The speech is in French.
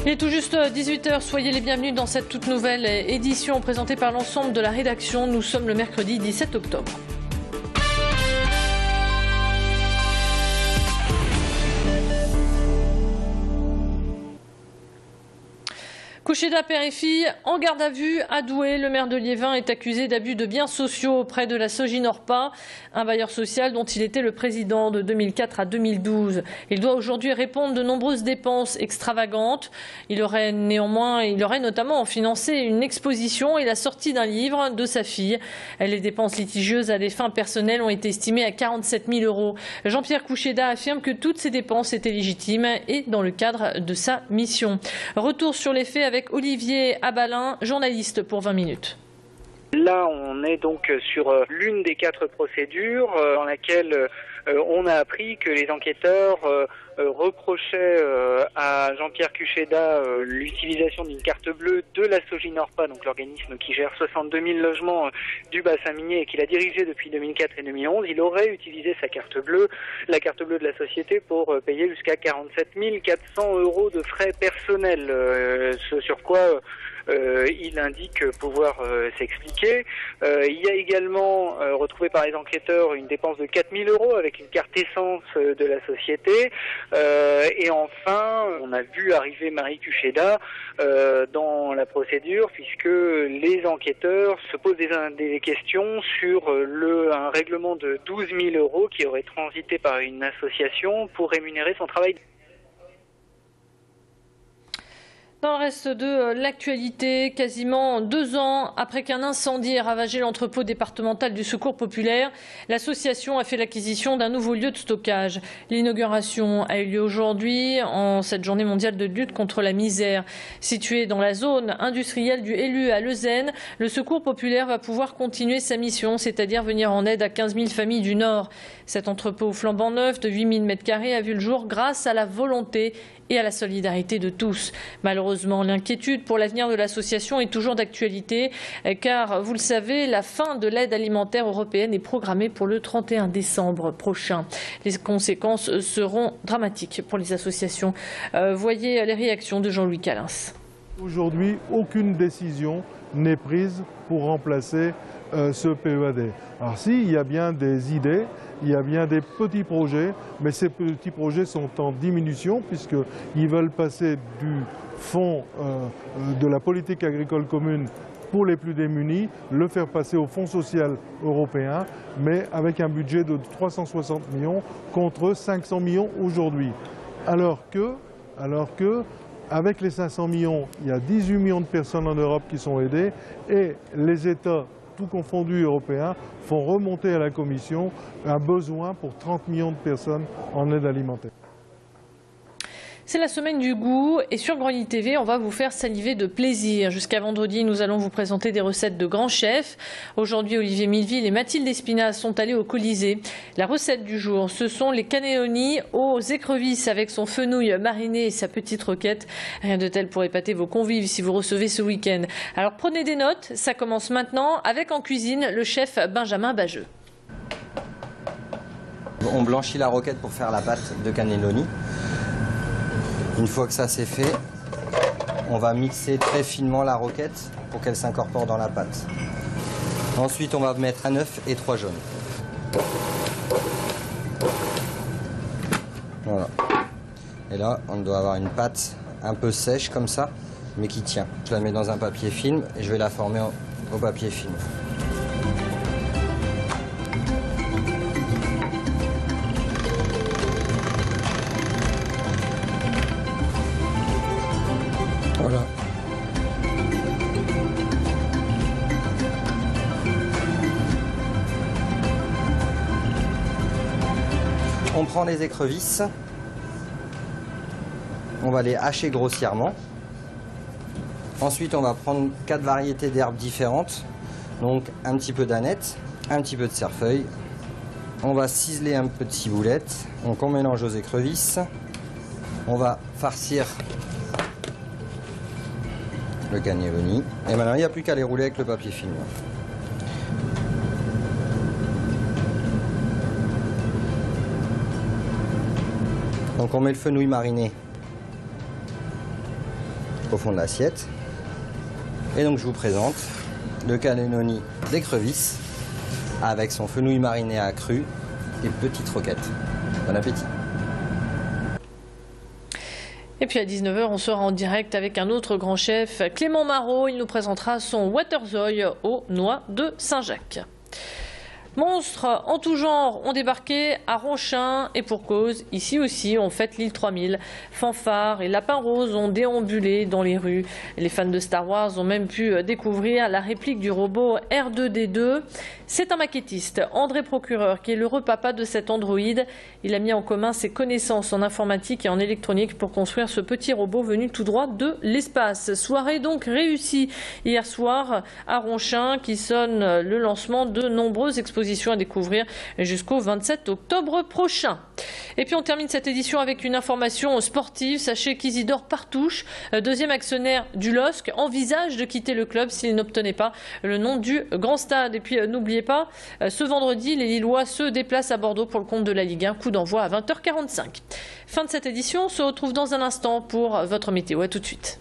Il est tout juste 18h, soyez les bienvenus dans cette toute nouvelle édition présentée par l'ensemble de la rédaction. Nous sommes le mercredi 17 octobre. Koucheda, père et fille, en garde à vue à Douai. Le maire de Liévin est accusé d'abus de biens sociaux auprès de la Soginorpa, un bailleur social dont il était le président de 2004 à 2012. Il doit aujourd'hui répondre de nombreuses dépenses extravagantes. Il aurait notamment financé une exposition et la sortie d'un livre de sa fille. Les dépenses litigieuses à des fins personnelles ont été estimées à 47 000 euros. Jean-Pierre Koucheda affirme que toutes ces dépenses étaient légitimes et dans le cadre de sa mission. Retour sur les faits avec Olivier Abalin, journaliste pour 20 minutes. Là, on est donc sur l'une des 4 procédures dans laquelle on a appris que les enquêteurs reprochaient à Jean-Pierre Koucheda l'utilisation d'une carte bleue de la Soginorpa, donc l'organisme qui gère 62 000 logements du bassin minier et qu'il a dirigé depuis 2004 et 2011. Il aurait utilisé sa carte bleue, la carte bleue de la société, pour payer jusqu'à 47 400 euros de frais personnels, ce sur quoi il indique pouvoir s'expliquer. Il y a également retrouvé par les enquêteurs une dépense de 4 000 euros avec une carte essence de la société. Et enfin, on a vu arriver Marie Koucheda dans la procédure, puisque les enquêteurs se posent des questions sur un règlement de 12 000 euros qui aurait transité par une association pour rémunérer son travail. Dans le reste de l'actualité, quasiment 2 ans après qu'un incendie ait ravagé l'entrepôt départemental du Secours populaire, l'association a fait l'acquisition d'un nouveau lieu de stockage. L'inauguration a eu lieu aujourd'hui, en cette journée mondiale de lutte contre la misère. Situé dans la zone industrielle du Élu à Leuzen, le Secours populaire va pouvoir continuer sa mission, c'est-à-dire venir en aide à 15 000 familles du Nord. Cet entrepôt flambant neuf de 8 000 m² a vu le jour grâce à la volonté et à la solidarité de tous. Malheureusement, l'inquiétude pour l'avenir de l'association est toujours d'actualité, car vous le savez, la fin de l'aide alimentaire européenne est programmée pour le 31 décembre prochain. Les conséquences seront dramatiques pour les associations. Voyez les réactions de Jean-Louis Calins. Aujourd'hui, aucune décision n'est prise pour remplacer ce PEAD. Alors si, il y a bien des idées, il y a bien des petits projets, mais ces petits projets sont en diminution puisqu'ils veulent passer du fonds de la politique agricole commune pour les plus démunis, le faire passer au Fonds social européen, mais avec un budget de 360 millions contre 500 millions aujourd'hui. Alors que, avec les 500 millions, il y a 18 millions de personnes en Europe qui sont aidées et les États, tout confondus européens, font remonter à la Commission un besoin pour 30 millions de personnes en aide alimentaire. C'est la semaine du goût et sur Grandly TV, on va vous faire saliver de plaisir. Jusqu'à vendredi, nous allons vous présenter des recettes de grands chefs. Aujourd'hui, Olivier Milleville et Mathilde Espinasse sont allés au Colisée. La recette du jour, ce sont les cannelloni aux écrevisses avec son fenouil mariné et sa petite roquette. Rien de tel pour épater vos convives si vous recevez ce week-end. Alors prenez des notes, ça commence maintenant avec en cuisine le chef Benjamin Bageux. On blanchit la roquette pour faire la pâte de cannelloni. Une fois que ça c'est fait, on va mixer très finement la roquette pour qu'elle s'incorpore dans la pâte. Ensuite, on va mettre un œuf et 3 jaunes. Voilà. Et là, on doit avoir une pâte un peu sèche comme ça, mais qui tient. Je la mets dans un papier film et je vais la former au papier film. Voilà. On prend les écrevisses, on va les hacher grossièrement. Ensuite, on va prendre 4 variétés d'herbes différentes. Donc un petit peu d'aneth, un petit peu de cerfeuil. On va ciseler un peu de ciboulette. Donc on mélange aux écrevisses. On va farcir le cannelloni. Et maintenant, il n'y a plus qu'à les rouler avec le papier film. Donc on met le fenouil mariné au fond de l'assiette. Et donc je vous présente le cannelloni d'écrevisse avec son fenouil mariné à cru et petites roquettes. Bon appétit! Et puis à 19 h, on sera en direct avec un autre grand chef, Clément Marot. Il nous présentera son Waterzooi aux noix de Saint-Jacques. Monstres en tout genre ont débarqué à Ronchin et pour cause, ici aussi on fête l'île 3000. Fanfares et lapins roses ont déambulé dans les rues. Les fans de Star Wars ont même pu découvrir la réplique du robot R2D2. C'est un maquettiste, André Procureur, qui est l'heureux papa de cet androïde. Il a mis en commun ses connaissances en informatique et en électronique pour construire ce petit robot venu tout droit de l'espace. Soirée donc réussie hier soir à Ronchin qui sonne le lancement de nombreuses expositions à découvrir jusqu'au 27 octobre prochain. Et puis on termine cette édition avec une information sportive. Sachez qu'Isidore Partouche, deuxième actionnaire du LOSC, envisage de quitter le club s'il n'obtenait pas le nom du Grand Stade. Et puis n'oubliez pas, ce vendredi, les Lillois se déplacent à Bordeaux pour le compte de la Ligue 1. Coup d'envoi à 20 h 45. Fin de cette édition, on se retrouve dans un instant pour votre météo. À tout de suite.